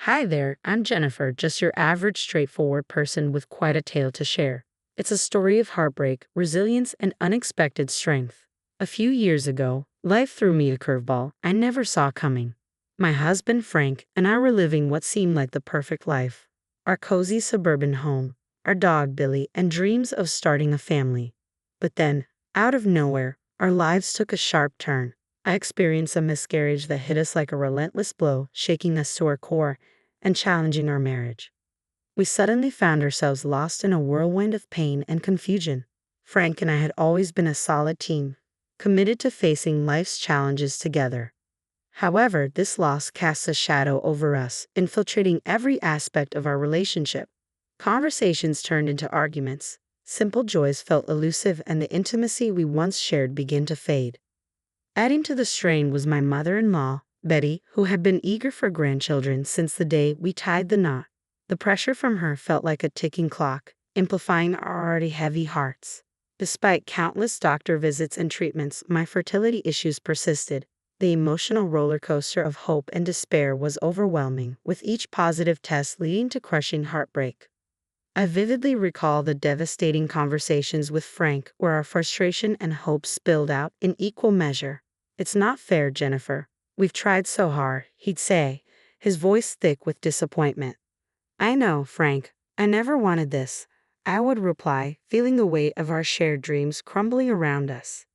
Hi there, I'm Jennifer, just your average straightforward person with quite a tale to share. It's a story of heartbreak, resilience, and unexpected strength. A few years ago, life threw me a curveball I never saw coming. My husband Frank and I were living what seemed like the perfect life. Our cozy suburban home, our dog Billy, and dreams of starting a family. But then, out of nowhere, our lives took a sharp turn. I experienced a miscarriage that hit us like a relentless blow, shaking us to our core and challenging our marriage. We suddenly found ourselves lost in a whirlwind of pain and confusion. Frank and I had always been a solid team, committed to facing life's challenges together. However, this loss casts a shadow over us, infiltrating every aspect of our relationship. Conversations turned into arguments, simple joys felt elusive, and the intimacy we once shared began to fade. Adding to the strain was my mother-in-law, Betty, who had been eager for grandchildren since the day we tied the knot. The pressure from her felt like a ticking clock, amplifying our already heavy hearts. Despite countless doctor visits and treatments, my fertility issues persisted. The emotional roller coaster of hope and despair was overwhelming, with each positive test leading to crushing heartbreak. I vividly recall the devastating conversations with Frank where our frustration and hope spilled out in equal measure. "It's not fair, Jennifer. We've tried so hard," he'd say, his voice thick with disappointment. "I know, Frank. I never wanted this," I would reply, feeling the weight of our shared dreams crumbling around us.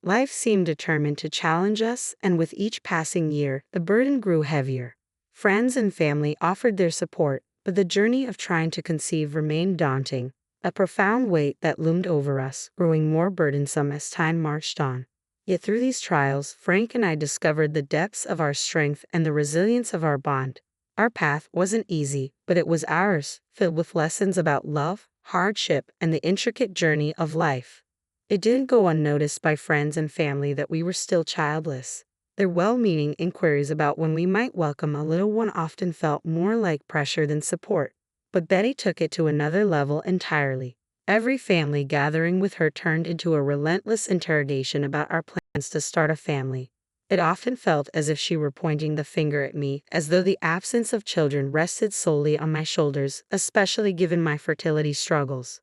Life seemed determined to challenge us, and with each passing year, the burden grew heavier. Friends and family offered their support, but the journey of trying to conceive remained daunting, a profound weight that loomed over us, growing more burdensome as time marched on. Yet through these trials, Frank and I discovered the depths of our strength and the resilience of our bond. Our path wasn't easy, but it was ours, filled with lessons about love, hardship, and the intricate journey of life. It didn't go unnoticed by friends and family that we were still childless. Their well-meaning inquiries about when we might welcome a little one often felt more like pressure than support. But Betty took it to another level entirely. Every family gathering with her turned into a relentless interrogation about our plans to start a family. It often felt as if she were pointing the finger at me, as though the absence of children rested solely on my shoulders, especially given my fertility struggles.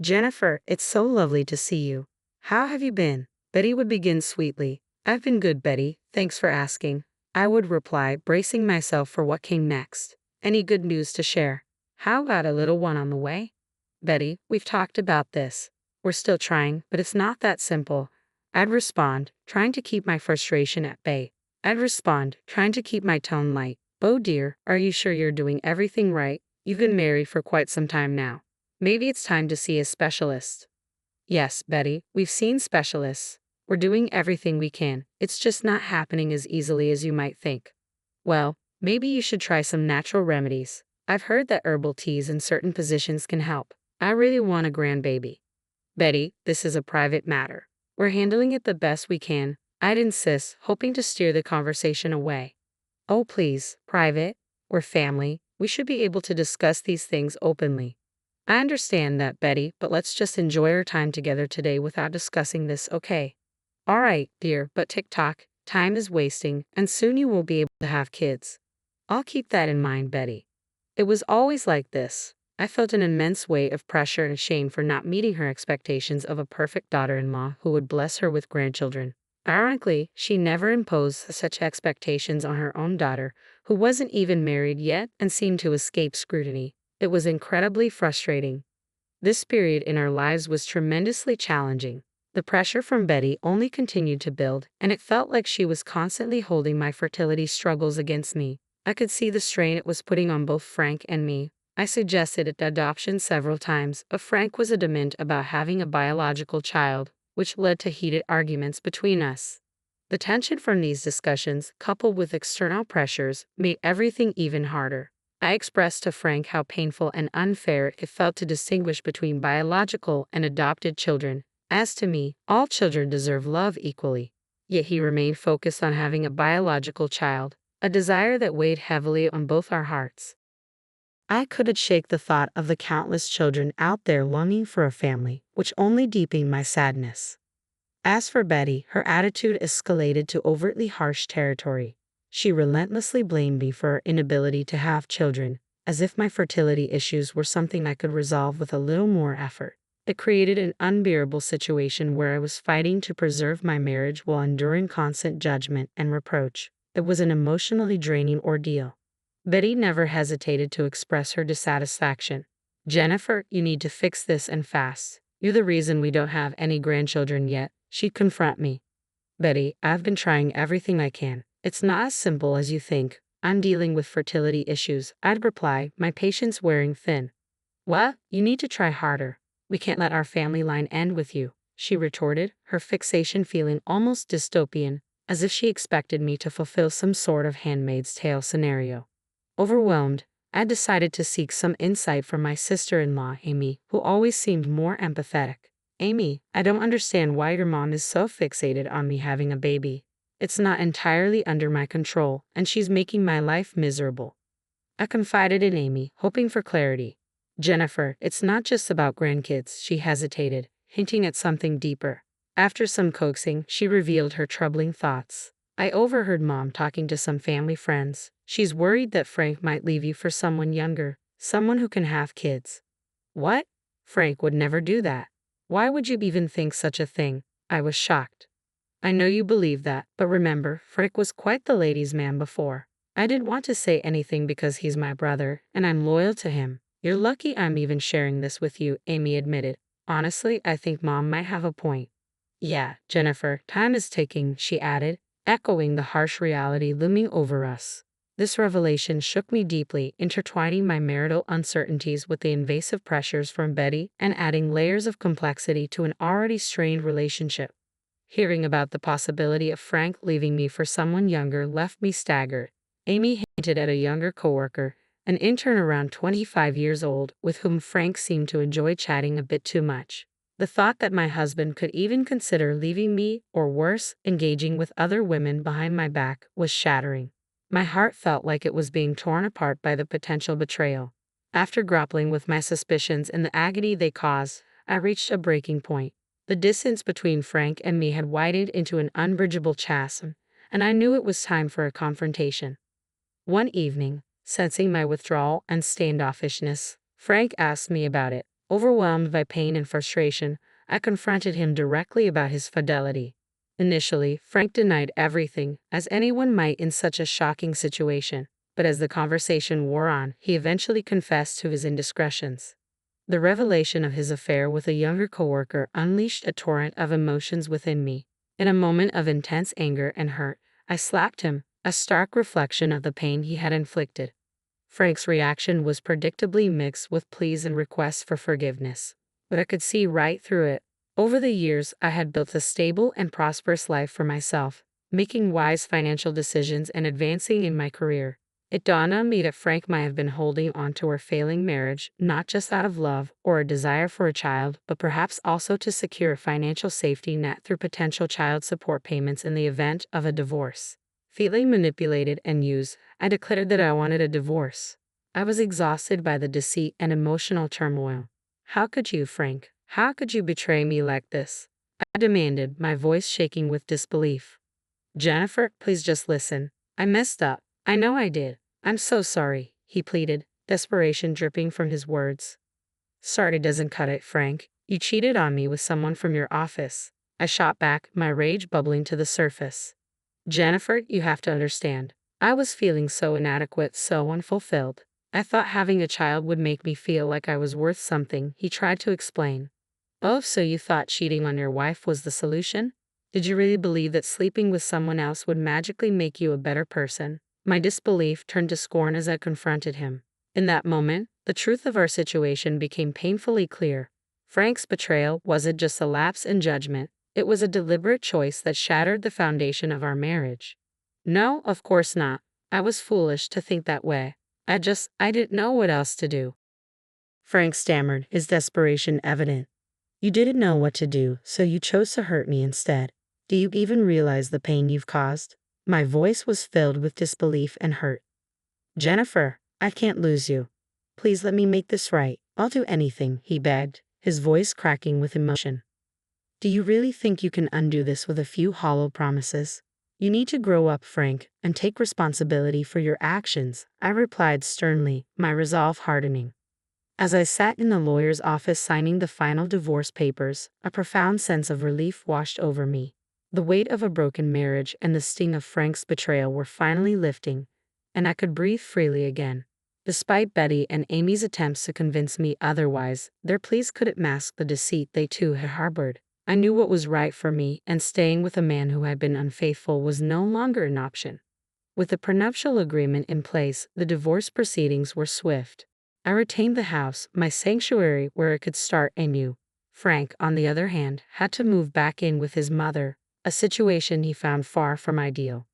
"Jennifer, it's so lovely to see you. How have you been?" Betty would begin sweetly. "I've been good, Betty. Thanks for asking," I would reply, bracing myself for what came next. "Any good news to share? How about a little one on the way?" "Betty, we've talked about this. We're still trying, but it's not that simple," I'd respond, trying to keep my frustration at bay. Trying to keep my tone light. "Oh dear, are you sure you're doing everything right? You've been married for quite some time now. Maybe it's time to see a specialist." "Yes, Betty, we've seen specialists. We're doing everything we can. It's just not happening as easily as you might think." "Well, maybe you should try some natural remedies. I've heard that herbal teas in certain positions can help. I really want a grandbaby." "Betty, this is a private matter. We're handling it the best we can," I'd insist, hoping to steer the conversation away. "Oh please, private? We're family. We should be able to discuss these things openly." "I understand that, Betty, but let's just enjoy our time together today without discussing this, okay?" "All right, dear, but tick-tock, time is wasting, and soon you won't be able to have kids." "I'll keep that in mind, Betty." It was always like this. I felt an immense weight of pressure and shame for not meeting her expectations of a perfect daughter-in-law who would bless her with grandchildren. Ironically, she never imposed such expectations on her own daughter, who wasn't even married yet and seemed to escape scrutiny. It was incredibly frustrating. This period in our lives was tremendously challenging. The pressure from Betty only continued to build, and it felt like she was constantly holding my fertility struggles against me. I could see the strain it was putting on both Frank and me. I suggested adoption several times, but Frank was adamant about having a biological child, which led to heated arguments between us. The tension from these discussions, coupled with external pressures, made everything even harder. I expressed to Frank how painful and unfair it felt to distinguish between biological and adopted children. As to me, all children deserve love equally. Yet he remained focused on having a biological child, a desire that weighed heavily on both our hearts. I couldn't shake the thought of the countless children out there longing for a family, which only deepened my sadness. As for Betty, her attitude escalated to overtly harsh territory. She relentlessly blamed me for her inability to have children, as if my fertility issues were something I could resolve with a little more effort. It created an unbearable situation where I was fighting to preserve my marriage while enduring constant judgment and reproach. It was an emotionally draining ordeal. Betty never hesitated to express her dissatisfaction. "Jennifer, you need to fix this and fast. You're the reason we don't have any grandchildren yet," she'd confront me. "Betty, I've been trying everything I can. It's not as simple as you think. I'm dealing with fertility issues," I'd reply, my patience wearing thin. "Well, you need to try harder. We can't let our family line end with you," she retorted, her fixation feeling almost dystopian, as if she expected me to fulfill some sort of Handmaid's Tale scenario. Overwhelmed, I decided to seek some insight from my sister-in-law, Amy, who always seemed more empathetic. "Amy, I don't understand why your mom is so fixated on me having a baby. It's not entirely under my control, and she's making my life miserable." I confided in Amy, hoping for clarity. "Jennifer, it's not just about grandkids," she hesitated, hinting at something deeper. After some coaxing, she revealed her troubling thoughts. "I overheard Mom talking to some family friends. She's worried that Frank might leave you for someone younger, someone who can have kids." "What? Frank would never do that. Why would you even think such a thing?" I was shocked. "I know you believe that, but remember, Frank was quite the ladies' man before. I didn't want to say anything because he's my brother, and I'm loyal to him." "You're lucky I'm even sharing this with you," Amy admitted. "Honestly, I think Mom might have a point." "Yeah, Jennifer, time is ticking," she added, echoing the harsh reality looming over us. This revelation shook me deeply, intertwining my marital uncertainties with the invasive pressures from Betty and adding layers of complexity to an already strained relationship. Hearing about the possibility of Frank leaving me for someone younger left me staggered. Amy hinted at a younger coworker, an intern around 25 years old, with whom Frank seemed to enjoy chatting a bit too much. The thought that my husband could even consider leaving me, or worse, engaging with other women behind my back, was shattering. My heart felt like it was being torn apart by the potential betrayal. After grappling with my suspicions and the agony they caused, I reached a breaking point. The distance between Frank and me had widened into an unbridgeable chasm, and I knew it was time for a confrontation. One evening, sensing my withdrawal and standoffishness, Frank asked me about it. Overwhelmed by pain and frustration, I confronted him directly about his fidelity. Initially, Frank denied everything, as anyone might in such a shocking situation, but as the conversation wore on, he eventually confessed to his indiscretions. The revelation of his affair with a younger coworker unleashed a torrent of emotions within me. In a moment of intense anger and hurt, I slapped him, a stark reflection of the pain he had inflicted. Frank's reaction was predictably mixed with pleas and requests for forgiveness, but I could see right through it. Over the years, I had built a stable and prosperous life for myself, making wise financial decisions and advancing in my career. It dawned on me that Frank might have been holding on to our failing marriage, not just out of love or a desire for a child, but perhaps also to secure a financial safety net through potential child support payments in the event of a divorce. Feeling manipulated and used, I declared that I wanted a divorce. I was exhausted by the deceit and emotional turmoil. "How could you, Frank? How could you betray me like this?" I demanded, my voice shaking with disbelief. "Jennifer, please just listen. I messed up. I know I did. I'm so sorry," he pleaded, desperation dripping from his words. "Sorry doesn't cut it, Frank. You cheated on me with someone from your office." I shot back, my rage bubbling to the surface. "Jennifer, you have to understand. I was feeling so inadequate, so unfulfilled. I thought having a child would make me feel like I was worth something," he tried to explain. "Oh, so you thought cheating on your wife was the solution? Did you really believe that sleeping with someone else would magically make you a better person?" My disbelief turned to scorn as I confronted him. In that moment, the truth of our situation became painfully clear. Frank's betrayal wasn't just a lapse in judgment. It was a deliberate choice that shattered the foundation of our marriage. "No, of course not. I was foolish to think that way. I didn't know what else to do." Frank stammered, his desperation evident. "You didn't know what to do, so you chose to hurt me instead. Do you even realize the pain you've caused?" My voice was filled with disbelief and hurt. "Jennifer, I can't lose you. Please let me make this right. I'll do anything," he begged, his voice cracking with emotion. "Do you really think you can undo this with a few hollow promises? You need to grow up, Frank, and take responsibility for your actions, I replied sternly, my resolve hardening. As I sat in the lawyer's office signing the final divorce papers, a profound sense of relief washed over me. The weight of a broken marriage and the sting of Frank's betrayal were finally lifting, and I could breathe freely again. Despite Betty and Amy's attempts to convince me otherwise, their pleas couldn't mask the deceit they too had harbored. I knew what was right for me, and staying with a man who had been unfaithful was no longer an option. With the prenuptial agreement in place, the divorce proceedings were swift. I retained the house, my sanctuary where I could start anew. Frank, on the other hand, had to move back in with his mother, a situation he found far from ideal.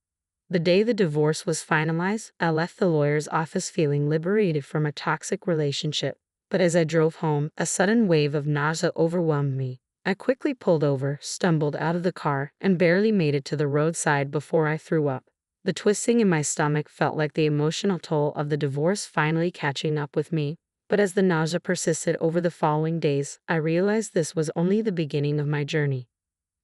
The day the divorce was finalized, I left the lawyer's office feeling liberated from a toxic relationship. But as I drove home, a sudden wave of nausea overwhelmed me. I quickly pulled over, stumbled out of the car, and barely made it to the roadside before I threw up. The twisting in my stomach felt like the emotional toll of the divorce finally catching up with me. But as the nausea persisted over the following days, I realized this was only the beginning of my journey.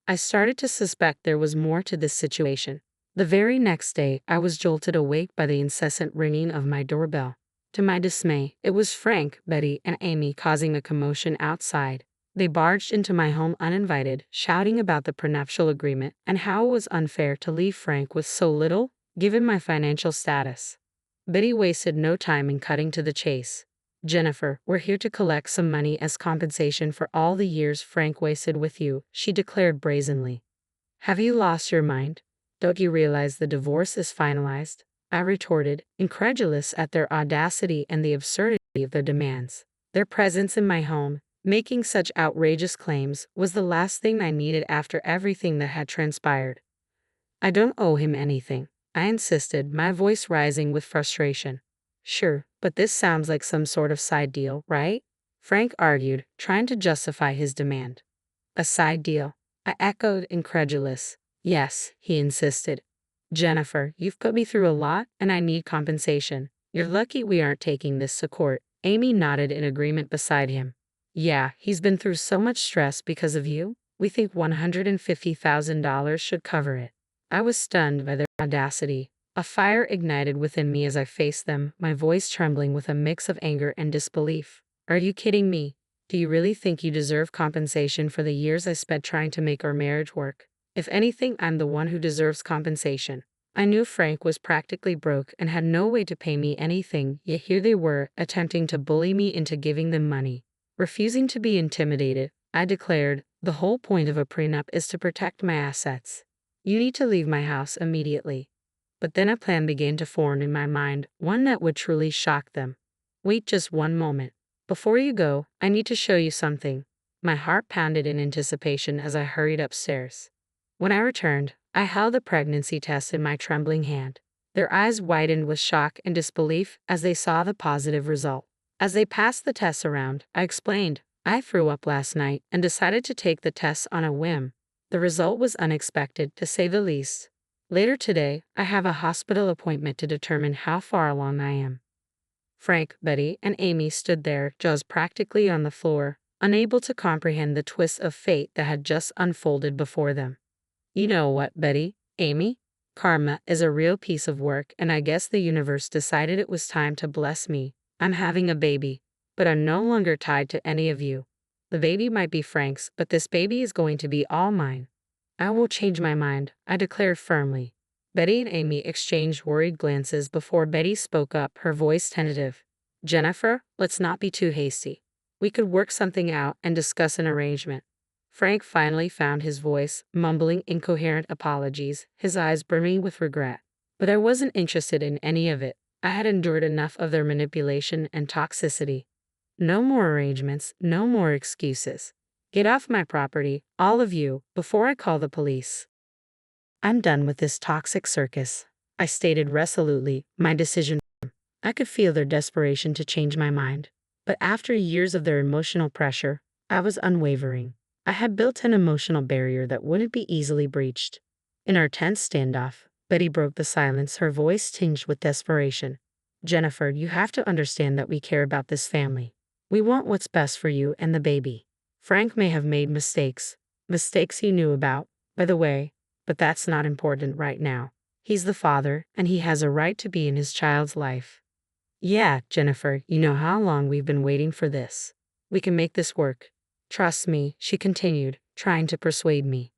I started to suspect there was more to this situation. The very next day, I was jolted awake by the incessant ringing of my doorbell. To my dismay, it was Frank, Betty, and Amy causing a commotion outside. They barged into my home uninvited, shouting about the prenuptial agreement and how it was unfair to leave Frank with so little, given my financial status. Betty wasted no time in cutting to the chase. "Jennifer, we're here to collect some money as compensation for all the years Frank wasted with you," she declared brazenly. "Have you lost your mind? Don't you realize the divorce is finalized?" I retorted, incredulous at their audacity and the absurdity of their demands. Their presence in my home, making such outrageous claims, was the last thing I needed after everything that had transpired. "I don't owe him anything," I insisted, my voice rising with frustration. "Sure, but this sounds like some sort of side deal, right?" Frank argued, trying to justify his demand. "A side deal?" I echoed, incredulous. "Yes," he insisted. "Jennifer, you've put me through a lot, and I need compensation. You're lucky we aren't taking this to court." Amy nodded in agreement beside him. "Yeah, he's been through so much stress because of you. We think $150,000 should cover it." I was stunned by their audacity. A fire ignited within me as I faced them, my voice trembling with a mix of anger and disbelief. "Are you kidding me? Do you really think you deserve compensation for the years I spent trying to make our marriage work? If anything, I'm the one who deserves compensation." I knew Frank was practically broke and had no way to pay me anything, yet here they were, attempting to bully me into giving them money. Refusing to be intimidated, I declared, "The whole point of a prenup is to protect my assets. You need to leave my house immediately." But then a plan began to form in my mind, one that would truly shock them. "Wait just one moment. Before you go, I need to show you something." My heart pounded in anticipation as I hurried upstairs. When I returned, I held the pregnancy test in my trembling hand. Their eyes widened with shock and disbelief as they saw the positive result. As they passed the test around, I explained, "I threw up last night and decided to take the test on a whim." The result was unexpected, to say the least. Later today, I have a hospital appointment to determine how far along I am. Frank, Betty, and Amy stood there, jaws practically on the floor, unable to comprehend the twist of fate that had just unfolded before them. "You know what, Betty, Amy? Karma is a real piece of work, and I guess the universe decided it was time to bless me. I'm having a baby, but I'm no longer tied to any of you. The baby might be Frank's, but this baby is going to be all mine." "I will change my mind," I declared firmly. Betty and Amy exchanged worried glances before Betty spoke up, her voice tentative. "Jennifer, let's not be too hasty. We could work something out and discuss an arrangement." Frank finally found his voice, mumbling incoherent apologies, his eyes brimming with regret. But I wasn't interested in any of it. I had endured enough of their manipulation and toxicity. No more arrangements, no more excuses. Get off my property, all of you, before I call the police. "I'm done with this toxic circus," I stated resolutely, my decision. I could feel their desperation to change my mind. But after years of their emotional pressure, I was unwavering. I had built an emotional barrier that wouldn't be easily breached. In our tense standoff, Betty broke the silence, her voice tinged with desperation. "Jennifer, you have to understand that we care about this family. We want what's best for you and the baby. Frank may have made mistakes he knew about. By the way, But that's not important right now. He's the father, and he has a right to be in his child's life. Yeah, Jennifer, you know how long we've been waiting for this. We can make this work. Trust me, she continued, trying to persuade me.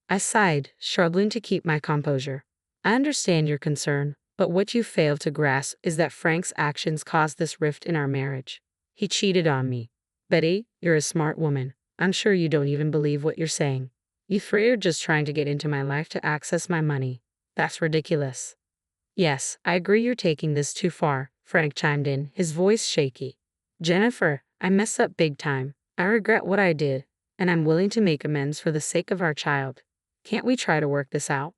I sighed, struggling to keep my composure. I understand your concern, but what you fail to grasp is that Frank's actions caused this rift in our marriage. He cheated on me. Betty, you're a smart woman. I'm sure you don't even believe what you're saying. You three are just trying to get into my life to access my money. That's ridiculous. Yes, I agree you're taking this too far, Frank chimed in, his voice shaky. Jennifer, I messed up big time. I regret what I did, and I'm willing to make amends for the sake of our child. Can't we try to work this out?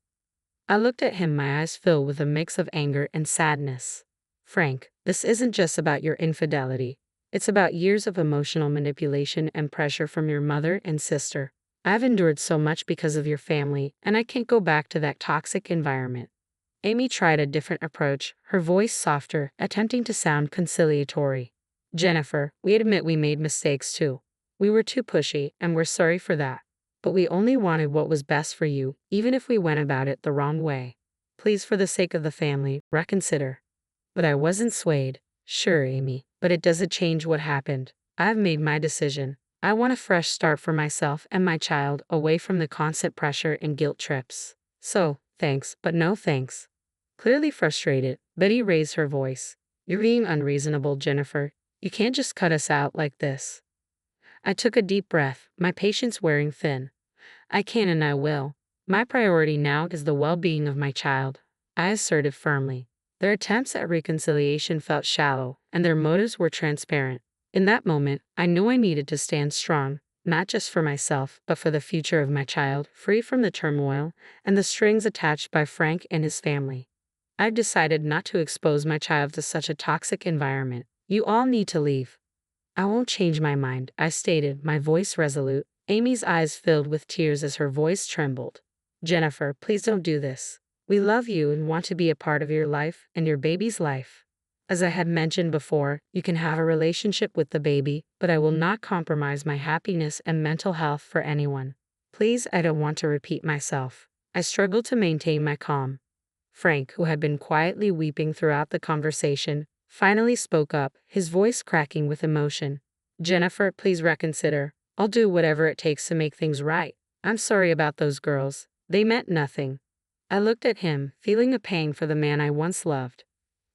I looked at him, my eyes filled with a mix of anger and sadness. Frank, this isn't just about your infidelity. It's about years of emotional manipulation and pressure from your mother and sister. I've endured so much because of your family, and I can't go back to that toxic environment. Amy tried a different approach, her voice softer, attempting to sound conciliatory. Jennifer, we admit we made mistakes too. We were too pushy, and we're sorry for that. But we only wanted what was best for you, even if we went about it the wrong way. Please, for the sake of the family, reconsider. But I wasn't swayed. Sure, Amy, but it doesn't change what happened. I've made my decision. I want a fresh start for myself and my child, away from the constant pressure and guilt trips. So, thanks, but no thanks. Clearly frustrated, Betty raised her voice. You're being unreasonable, Jennifer. You can't just cut us out like this. I took a deep breath, my patience wearing thin. I can and I will. My priority now is the well-being of my child, I asserted firmly. Their attempts at reconciliation felt shallow, and their motives were transparent. In that moment, I knew I needed to stand strong, not just for myself, but for the future of my child, free from the turmoil and the strings attached by Frank and his family. I've decided not to expose my child to such a toxic environment. You all need to leave. I won't change my mind, I stated, my voice resolute. Amy's eyes filled with tears as her voice trembled. Jennifer, please don't do this. We love you and want to be a part of your life and your baby's life. As I had mentioned before, you can have a relationship with the baby, but I will not compromise my happiness and mental health for anyone. Please, I don't want to repeat myself. I struggled to maintain my calm. Frank, who had been quietly weeping throughout the conversation, finally spoke up, his voice cracking with emotion. Jennifer, please reconsider. I'll do whatever it takes to make things right. I'm sorry about those girls. They meant nothing. I looked at him, feeling a pang for the man I once loved.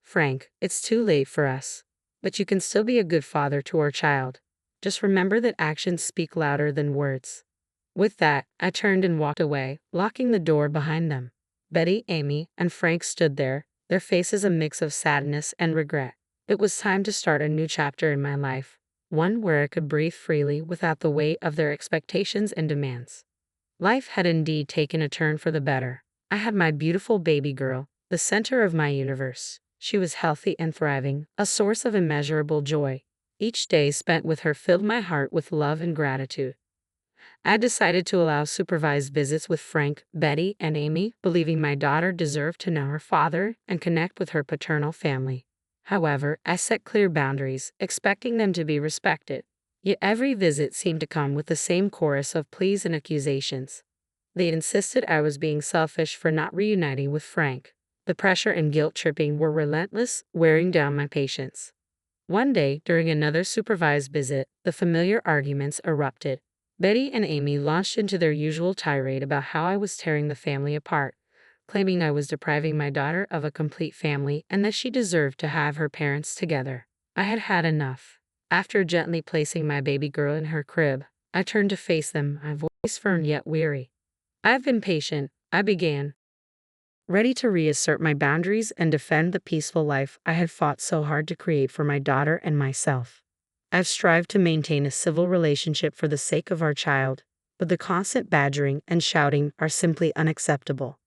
Frank, it's too late for us. But you can still be a good father to our child. Just remember that actions speak louder than words. With that, I turned and walked away, locking the door behind them. Betty, Amy, and Frank stood there, their faces a mix of sadness and regret. It was time to start a new chapter in my life, one where I could breathe freely without the weight of their expectations and demands. Life had indeed taken a turn for the better. I had my beautiful baby girl, the center of my universe. She was healthy and thriving, a source of immeasurable joy. Each day spent with her filled my heart with love and gratitude. I decided to allow supervised visits with Frank, Betty, and Amy, believing my daughter deserved to know her father and connect with her paternal family. However, I set clear boundaries, expecting them to be respected. Yet every visit seemed to come with the same chorus of pleas and accusations. They insisted I was being selfish for not reuniting with Frank. The pressure and guilt-tripping were relentless, wearing down my patience. One day, during another supervised visit, the familiar arguments erupted. Betty and Amy launched into their usual tirade about how I was tearing the family apart, claiming I was depriving my daughter of a complete family and that she deserved to have her parents together. I had had enough. After gently placing my baby girl in her crib, I turned to face them, my voice firm yet weary. I've been patient, I began, ready to reassert my boundaries and defend the peaceful life I had fought so hard to create for my daughter and myself. I've strived to maintain a civil relationship for the sake of our child, but the constant badgering and shouting are simply unacceptable.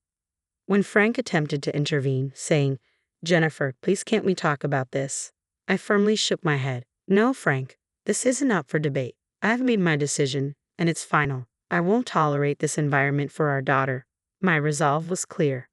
When Frank attempted to intervene, saying, Jennifer, please can't we talk about this? I firmly shook my head. No, Frank, this isn't up for debate. I've made my decision, and it's final. I won't tolerate this environment for our daughter. My resolve was clear.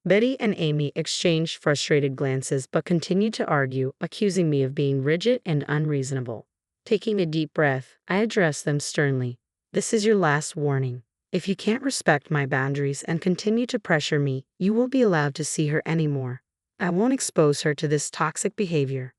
Betty and Amy exchanged frustrated glances but continued to argue, accusing me of being rigid and unreasonable. Taking a deep breath, I addressed them sternly. This is your last warning. If you can't respect my boundaries and continue to pressure me, you won't be allowed to see her anymore. I won't expose her to this toxic behavior."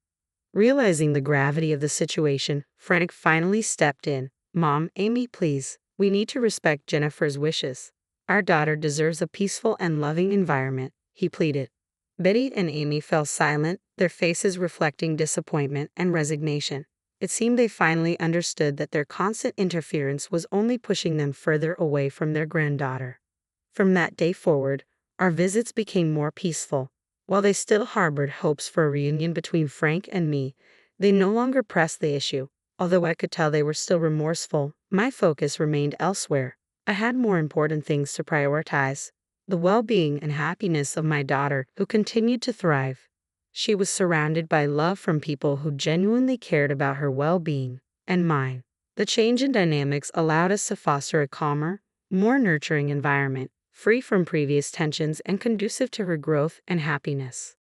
Realizing the gravity of the situation, Frank finally stepped in. "Mom, Amy, please. We need to respect Jennifer's wishes. Our daughter deserves a peaceful and loving environment," he pleaded. Betty and Amy fell silent, their faces reflecting disappointment and resignation. It seemed they finally understood that their constant interference was only pushing them further away from their granddaughter. From that day forward, our visits became more peaceful. While they still harbored hopes for a reunion between Frank and me, they no longer pressed the issue. Although I could tell they were still remorseful, my focus remained elsewhere. I had more important things to prioritize: the well-being and happiness of my daughter, who continued to thrive. She was surrounded by love from people who genuinely cared about her well-being and mine. The change in dynamics allowed us to foster a calmer, more nurturing environment, free from previous tensions and conducive to her growth and happiness.